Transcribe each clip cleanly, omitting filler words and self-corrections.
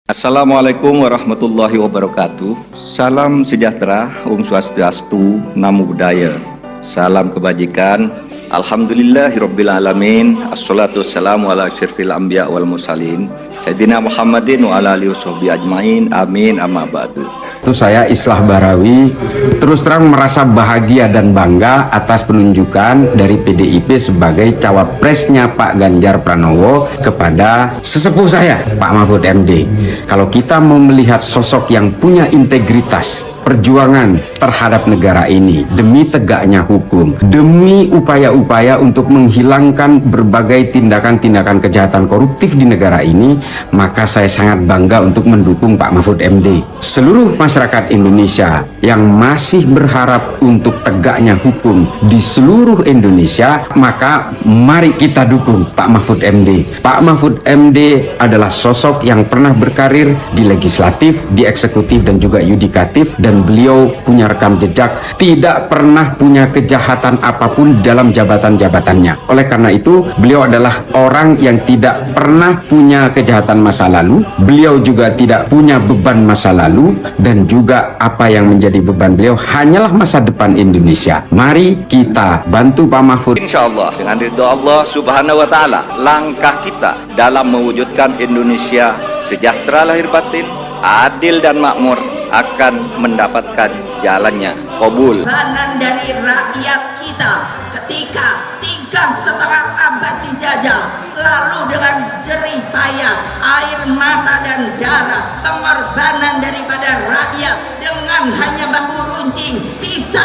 Assalamualaikum warahmatullahi wabarakatuh. Salam sejahtera, Om Swastiastu, Namo Buddhaya. Salam kebajikan. Alhamdulillahirabbil alamin. Assalatu wassalamu ala asyrafil anbiya wal mursalin Sayyidina Muhammadin wa ala alihi washabihi ajmain. Amin amma ba'du. Itu saya Islah Barawi terus terang merasa bahagia dan bangga atas penunjukan dari PDIP sebagai cawapresnya Pak Ganjar Pranowo kepada sesepuh saya Pak Mahfud MD. Kalau kita mau melihat sosok yang punya integritas, perjuangan terhadap negara ini demi tegaknya hukum, demi upaya-upaya untuk menghilangkan berbagai tindakan-tindakan kejahatan koruptif di negara ini, maka saya sangat bangga untuk mendukung Pak Mahfud MD. Seluruh masyarakat Indonesia yang masih berharap untuk tegaknya hukum di seluruh Indonesia, maka mari kita dukung Pak Mahfud MD. Pak Mahfud MD adalah sosok yang pernah berkarir di legislatif, di eksekutif dan juga yudikatif, dan beliau punya rekam jejak tidak pernah punya kejahatan apapun dalam jabatan-jabatannya. Oleh karena itu, beliau adalah orang yang tidak pernah punya kejahatan masa lalu. Beliau juga tidak punya beban masa lalu, dan juga apa yang menjadi beban beliau hanyalah masa depan Indonesia. Mari kita bantu Pak Mahfud. Insyaallah dengan ridho Allah Subhanahu wa taala, langkah kita dalam mewujudkan Indonesia sejahtera lahir batin, adil dan makmur akan mendapatkan jalannya. Qabul. Kanan dari rakyat kita ketika 3,5 abad dijajah, lalu dengan jerih payah, air mata dan darah, pengorbanan daripada rakyat dengan hanya bambu runcing bisa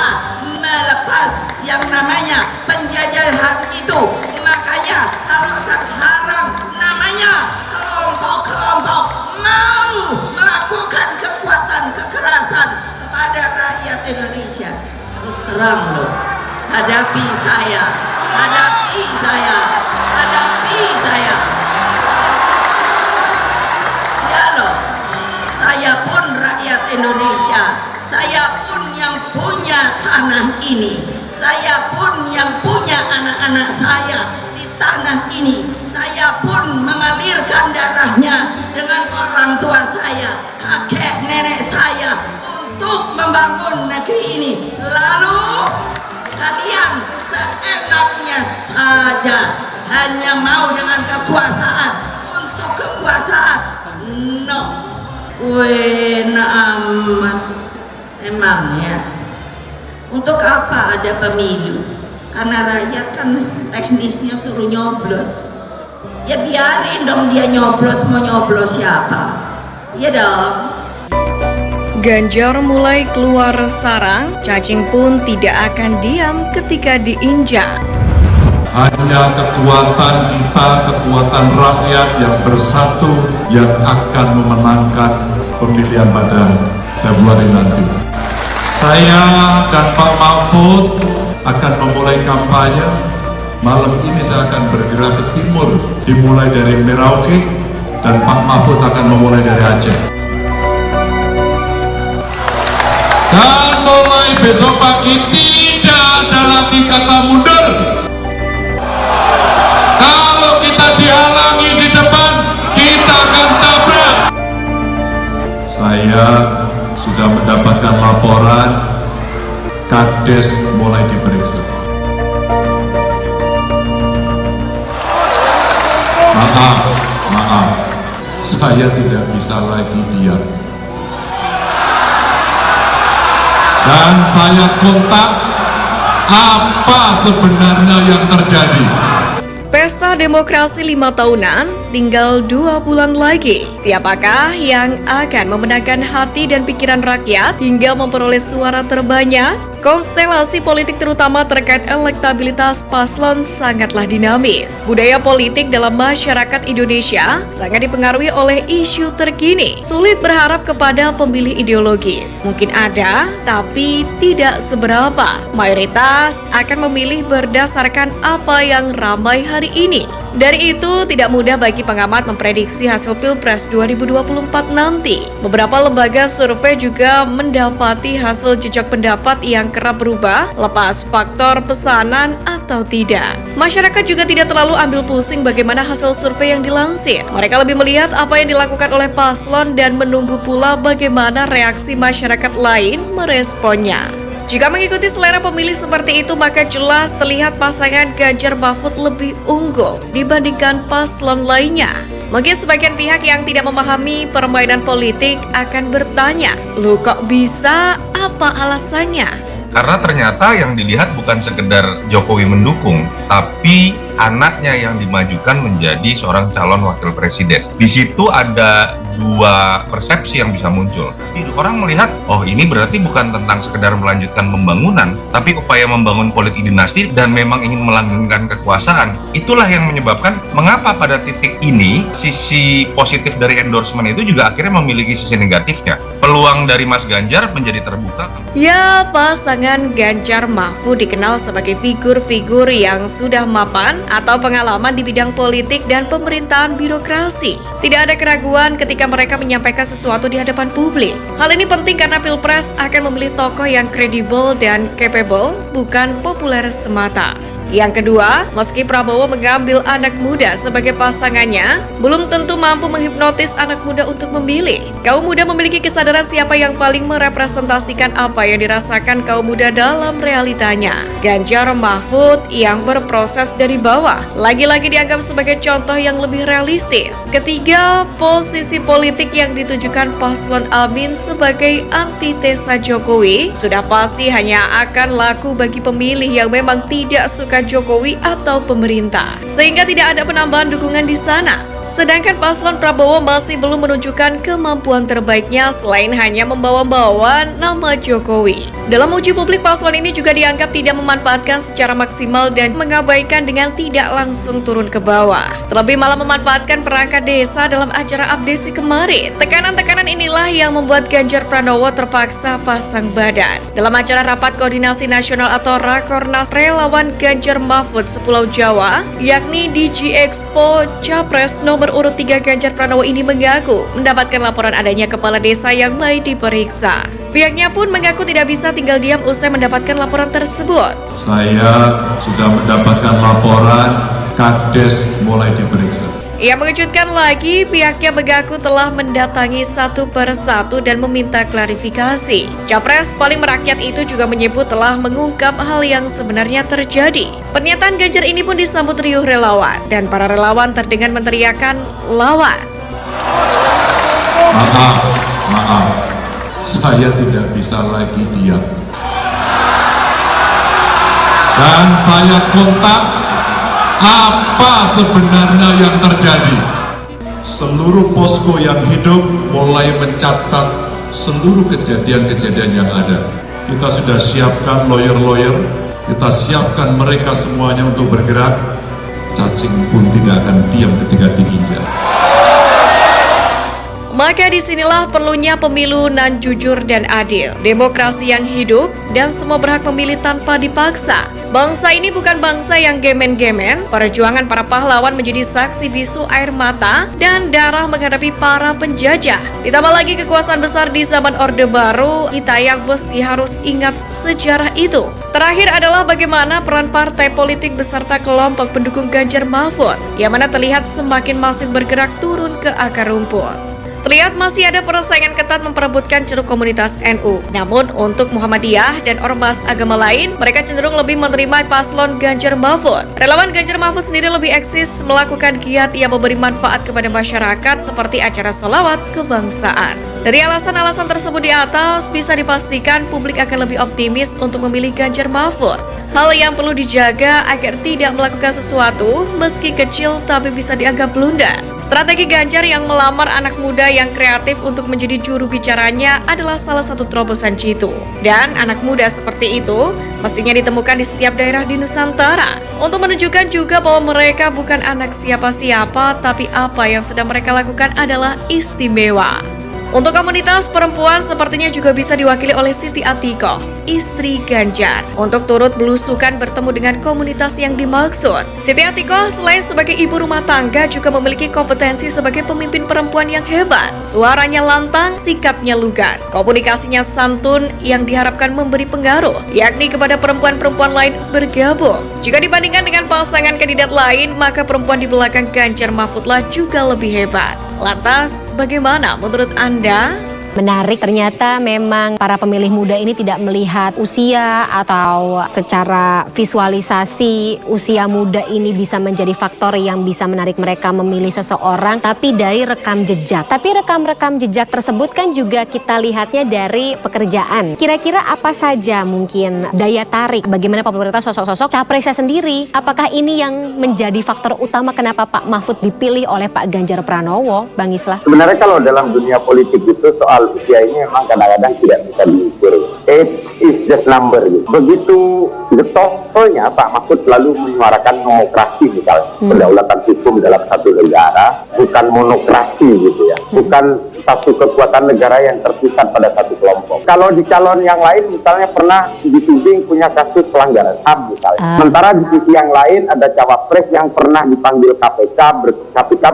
melepas yang namanya penjajahan itu. Makanya kalau sekarang namanya kelompok-kelompok mau melakukan kekuatan kekerasan kepada rakyat Indonesia, terus terang loh, hadapi saya. Ya loh, saya pun rakyat Indonesia, saya pun yang punya tanah ini, saya pun yang punya anak-anak saya di tanah ini, saya pun mengalirkan darahnya dengan orang tua saya, kakek nenek saya untuk membangun negeri ini. Lalu kalian seenaknya saja hanya mau dengan kekuasaan untuk kekuasaan. No, amat. Emangnya untuk apa ada pemilu? Karena rakyat kan teknisnya suruh nyoblos. Ya biarin dong dia nyoblos, mau nyoblos siapa? Ya dong. Ganjar mulai keluar sarang, cacing pun tidak akan diam ketika diinjak. Hanya kekuatan kita, kekuatan rakyat yang bersatu yang akan memenangkan pemilihan pada Februari nanti. Saya dan Pak Mahfud akan memulai kampanye. Malam ini saya akan bergerak ke timur, dimulai dari Merauke, dan Pak Mahfud akan memulai dari Aceh. Dan mulai besok pagi tidak ada lagi kata mundur. Kalau kita dihalangi di depan, kita akan tabrak. Saya sudah mendapatkan laporan, Kades mulai diperiksa. Maaf, saya tidak bisa lagi diam. Dan saya kontak apa sebenarnya yang terjadi. Pesta demokrasi 5 tahunan tinggal 2 bulan lagi. Siapakah yang akan memenangkan hati dan pikiran rakyat hingga memperoleh suara terbanyak? Konstelasi politik terutama terkait elektabilitas paslon sangatlah dinamis. Budaya politik dalam masyarakat Indonesia sangat dipengaruhi oleh isu terkini. Sulit berharap kepada pemilih ideologis. Mungkin ada, tapi tidak seberapa. Mayoritas akan memilih berdasarkan apa yang ramai hari ini. Dari itu, tidak mudah bagi pengamat memprediksi hasil Pilpres 2024 nanti. Beberapa lembaga survei juga mendapati hasil jejak pendapat yang kerap berubah lepas faktor pesanan atau tidak. Masyarakat juga tidak terlalu ambil pusing bagaimana hasil survei yang dilansir. Mereka lebih melihat apa yang dilakukan oleh paslon dan menunggu pula bagaimana reaksi masyarakat lain meresponnya. Jika mengikuti selera pemilih seperti itu, maka jelas terlihat pasangan Ganjar Mahfud lebih unggul dibandingkan paslon lainnya. Mungkin sebagian pihak yang tidak memahami permainan politik akan bertanya, "Loh kok bisa? Apa alasannya?" Karena ternyata yang dilihat bukan sekedar Jokowi mendukung, tapi anaknya yang dimajukan menjadi seorang calon wakil presiden. Di situ ada dua persepsi yang bisa muncul. Orang melihat, oh ini berarti bukan tentang sekedar melanjutkan pembangunan, tapi upaya membangun politik dinasti dan memang ingin melanggengkan kekuasaan. Itulah yang menyebabkan mengapa pada titik ini sisi positif dari endorsement itu juga akhirnya memiliki sisi negatifnya. Peluang dari Mas Ganjar menjadi terbuka. Ya, pasangan Ganjar Mahfud dikenal sebagai figur-figur yang sudah mapan atau pengalaman di bidang politik dan pemerintahan birokrasi. Tidak ada keraguan ketika mereka menyampaikan sesuatu di hadapan publik. Hal ini penting karena Pilpres akan memilih tokoh yang kredibel dan capable, bukan populer semata. Yang kedua, meski Prabowo mengambil anak muda sebagai pasangannya, belum tentu mampu menghipnotis anak muda untuk memilih. Kaum muda memiliki kesadaran siapa yang paling merepresentasikan apa yang dirasakan kaum muda dalam realitanya. Ganjar Mahfud yang berproses dari bawah, lagi-lagi dianggap sebagai contoh yang lebih realistis. Ketiga, posisi politik yang ditujukan paslon Amin sebagai antitesa Jokowi sudah pasti hanya akan laku bagi pemilih yang memang tidak suka Jokowi atau pemerintah, sehingga tidak ada penambahan dukungan di sana. Sedangkan paslon Prabowo masih belum menunjukkan kemampuan terbaiknya selain hanya membawa-bawa nama Jokowi. Dalam uji publik, paslon ini juga dianggap tidak memanfaatkan secara maksimal dan mengabaikan dengan tidak langsung turun ke bawah. Terlebih malah memanfaatkan perangkat desa dalam acara abdesi kemarin. Tekanan-tekanan inilah yang membuat Ganjar Pranowo terpaksa pasang badan. Dalam acara rapat koordinasi nasional atau Rakornas relawan Ganjar Mahfud sepulau Jawa, yakni DG Expo Capres nomor urut 3 Ganjar Pranowo ini mengaku mendapatkan laporan adanya kepala desa yang mulai diperiksa. Pihaknya pun mengaku tidak bisa tinggal diam usai mendapatkan laporan tersebut. Saya sudah mendapatkan laporan, Kades mulai diperiksa. Ia mengejutkan lagi, pihaknya mengaku telah mendatangi satu persatu dan meminta klarifikasi. Capres paling merakyat itu juga menyebut telah mengungkap hal yang sebenarnya terjadi. Pernyataan Ganjar ini pun disambut riuh relawan, dan para relawan terdengar meneriakan lawan. Maaf, saya tidak bisa lagi diam. Dan saya kontak apa sebenarnya yang terjadi. Seluruh posko yang hidup mulai mencatat seluruh kejadian-kejadian yang ada. Kita sudah siapkan lawyer-lawyer, kita siapkan mereka semuanya untuk bergerak. Cacing pun tidak akan diam ketika diinjak. Maka disinilah perlunya pemilu nan jujur dan adil, demokrasi yang hidup, dan semua berhak memilih tanpa dipaksa. Bangsa ini bukan bangsa yang gemen-gemen. Perjuangan para pahlawan menjadi saksi bisu air mata dan darah menghadapi para penjajah. Ditambah lagi kekuasaan besar di zaman Orde Baru, kita yang mesti harus ingat sejarah itu. Terakhir adalah bagaimana peran partai politik beserta kelompok pendukung Ganjar Mahfud, yang mana terlihat semakin masif bergerak turun ke akar rumput. Terlihat masih ada persaingan ketat memperebutkan ceruk komunitas NU. Namun untuk Muhammadiyah dan ormas agama lain, mereka cenderung lebih menerima paslon Ganjar Mahfud. Relawan Ganjar Mahfud sendiri lebih eksis melakukan giat yang memberi manfaat kepada masyarakat seperti acara sholawat kebangsaan. Dari alasan-alasan tersebut di atas, bisa dipastikan publik akan lebih optimis untuk memilih Ganjar Mahfud. Hal yang perlu dijaga agar tidak melakukan sesuatu meski kecil tapi bisa dianggap blunder. Strategi Ganjar yang melamar anak muda yang kreatif untuk menjadi juru bicaranya adalah salah satu terobosan jitu. Dan anak muda seperti itu mestinya ditemukan di setiap daerah di Nusantara untuk menunjukkan juga bahwa mereka bukan anak siapa-siapa, tapi apa yang sedang mereka lakukan adalah istimewa. Untuk komunitas perempuan sepertinya juga bisa diwakili oleh Siti Atikoh, istri Ganjar, untuk turut belusukan bertemu dengan komunitas yang dimaksud. Siti Atikoh selain sebagai ibu rumah tangga juga memiliki kompetensi sebagai pemimpin perempuan yang hebat. Suaranya lantang, sikapnya lugas, komunikasinya santun yang diharapkan memberi pengaruh, yakni kepada perempuan-perempuan lain bergabung. Jika dibandingkan dengan pasangan kandidat lain, maka perempuan di belakang Ganjar Mahfudlah juga lebih hebat. Lantas, bagaimana menurut Anda? Menarik, ternyata memang para pemilih muda ini tidak melihat usia atau secara visualisasi usia muda ini bisa menjadi faktor yang bisa menarik mereka memilih seseorang, tapi dari rekam jejak. Tapi rekam jejak tersebut kan juga kita lihatnya dari pekerjaan. Kira-kira apa saja mungkin daya tarik, bagaimana popularitas sosok-sosok capresnya sendiri? Apakah ini yang menjadi faktor utama kenapa Pak Mahfud dipilih oleh Pak Ganjar Pranowo, Bang Islah? Sebenarnya kalau dalam dunia politik itu soal usia ini memang kadang-kadang tidak bisa diukur. Age is just number gitu. Begitu getolnya Pak Mahfud selalu menyuarakan demokrasi misalnya, kedaulatan hukum dalam satu negara, bukan monokrasi gitu ya, bukan satu kekuatan negara yang terpusat pada satu kelompok. Kalau di calon yang lain misalnya pernah dituding punya kasus pelanggaran HAM misalnya. Sementara di sisi yang lain ada cawapres yang pernah dipanggil KPK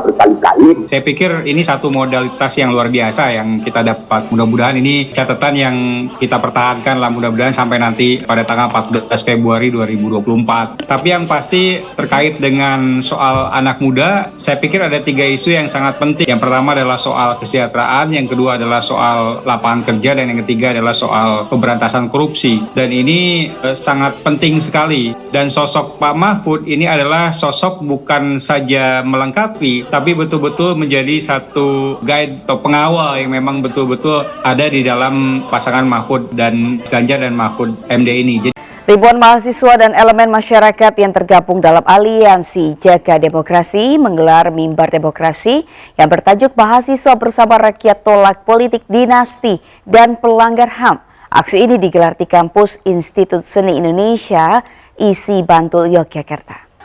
berkali-kali. Saya pikir ini satu modalitas yang luar biasa yang kita dapat. Mudah-mudahan ini catatan yang kita pertahankan lah, mudah-mudahan sampai nanti pada tanggal 14 Februari 2024. Tapi yang pasti terkait dengan soal anak muda, saya pikir ada 3 isu yang sangat penting. Yang pertama adalah soal kesejahteraan, yang kedua adalah soal lapangan kerja, dan yang ketiga adalah soal pemberantasan korupsi. Dan ini sangat penting sekali. Dan sosok Pak Mahfud ini adalah sosok bukan saja melengkapi, tapi betul-betul menjadi satu guide atau pengawal yang memang betul-betul ada di dalam pasangan Mahfud dan Ganjar dan Mahfud MD ini. Ribuan mahasiswa dan elemen masyarakat yang tergabung dalam Aliansi Jaga Demokrasi menggelar mimbar demokrasi yang bertajuk Mahasiswa Bersama Rakyat Tolak Politik Dinasti dan Pelanggar HAM. Aksi ini digelar di kampus Institut Seni Indonesia, ISI Bantul, Yogyakarta.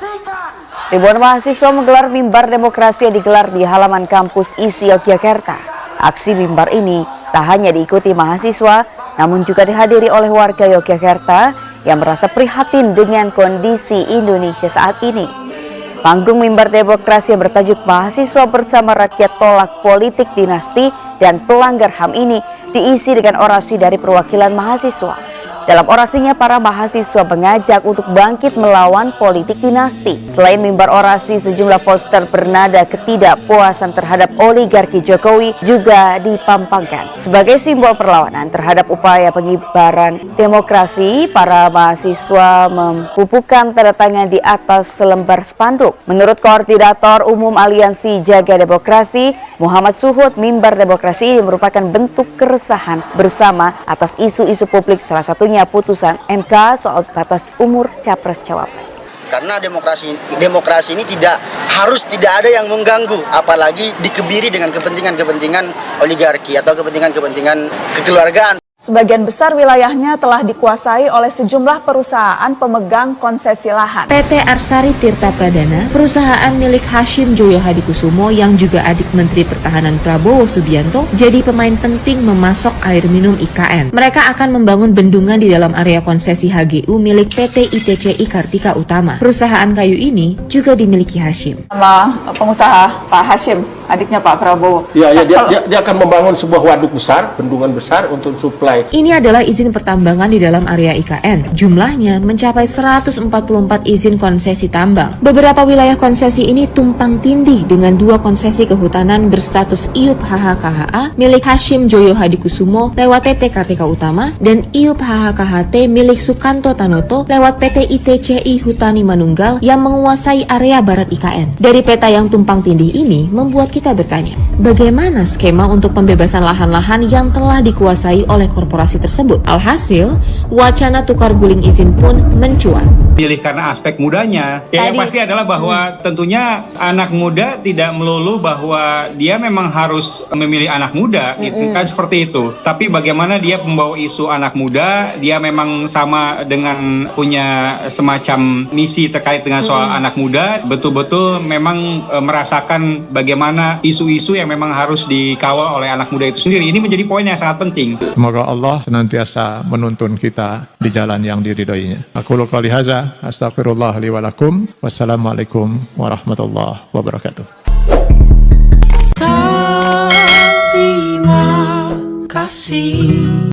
Ribuan mahasiswa menggelar mimbar demokrasi yang digelar di halaman kampus ISI Yogyakarta. Aksi mimbar ini tak hanya diikuti mahasiswa, namun juga dihadiri oleh warga Yogyakarta yang merasa prihatin dengan kondisi Indonesia saat ini. Panggung mimbar demokrasi yang bertajuk Mahasiswa Bersama Rakyat Tolak Politik Dinasti dan Pelanggar HAM ini diisi dengan orasi dari perwakilan mahasiswa. Dalam orasinya, para mahasiswa mengajak untuk bangkit melawan politik dinasti. Selain mimbar orasi, sejumlah poster bernada ketidakpuasan terhadap oligarki Jokowi juga dipampangkan. Sebagai simbol perlawanan terhadap upaya pengibaran demokrasi, para mahasiswa membubuhkan tanda tangan di atas selembar spanduk. Menurut Koordinator Umum Aliansi Jaga Demokrasi, Muhammad Suhud, mimbar demokrasi ini merupakan bentuk keresahan bersama atas isu-isu publik, salah satunya putusan MK soal batas umur capres-cawapres. Karena demokrasi ini tidak ada yang mengganggu, apalagi dikebiri dengan kepentingan oligarki atau kepentingan kekeluargaan. Sebagian besar wilayahnya telah dikuasai oleh sejumlah perusahaan pemegang konsesi lahan. PT Arsari Tirta Pradana, perusahaan milik Hashim Joyo Hadikusumo yang juga adik Menteri Pertahanan Prabowo Subianto, jadi pemain penting memasok air minum IKN. Mereka akan membangun bendungan di dalam area konsesi HGU milik PT ITCI Kartika Utama. Perusahaan kayu ini juga dimiliki Hashim. Sama pengusaha Pak Hashim, adiknya Pak Prabowo. Dia akan membangun sebuah waduk besar, bendungan besar untuk suplai. Ini adalah izin pertambangan di dalam area IKN. Jumlahnya mencapai 144 izin konsesi tambang. Beberapa wilayah konsesi ini tumpang tindih dengan 2 konsesi kehutanan berstatus IUP HHKHA milik Hashim Joyo Hadikusumo lewat PT Kartika Utama dan IUP HHKHT milik Sukanto Tanoto lewat PT ITCI Hutani Manunggal yang menguasai area barat IKN. Dari peta yang tumpang tindih ini membuat kita bertanya, bagaimana skema untuk pembebasan lahan-lahan yang telah dikuasai oleh korporasi tersebut? Alhasil, wacana tukar guling izin pun mencuat. pilih karena aspek mudanya. Ya, yang pasti adalah bahwa tentunya anak muda tidak melulu bahwa dia memang harus memilih anak muda, gitu kan, seperti itu. Tapi bagaimana dia membawa isu anak muda, dia memang sama dengan punya semacam misi terkait dengan soal anak muda, betul-betul memang merasakan bagaimana isu-isu yang memang harus dikawal oleh anak muda itu sendiri. Ini menjadi poin yang sangat penting. Semoga Allah senantiasa menuntun kita di jalan yang diridhoinya. Aku qouli hadza, astaghfirullah li wa lakum. Wassalamualaikum warahmatullahi wabarakatuh. Terima kasih.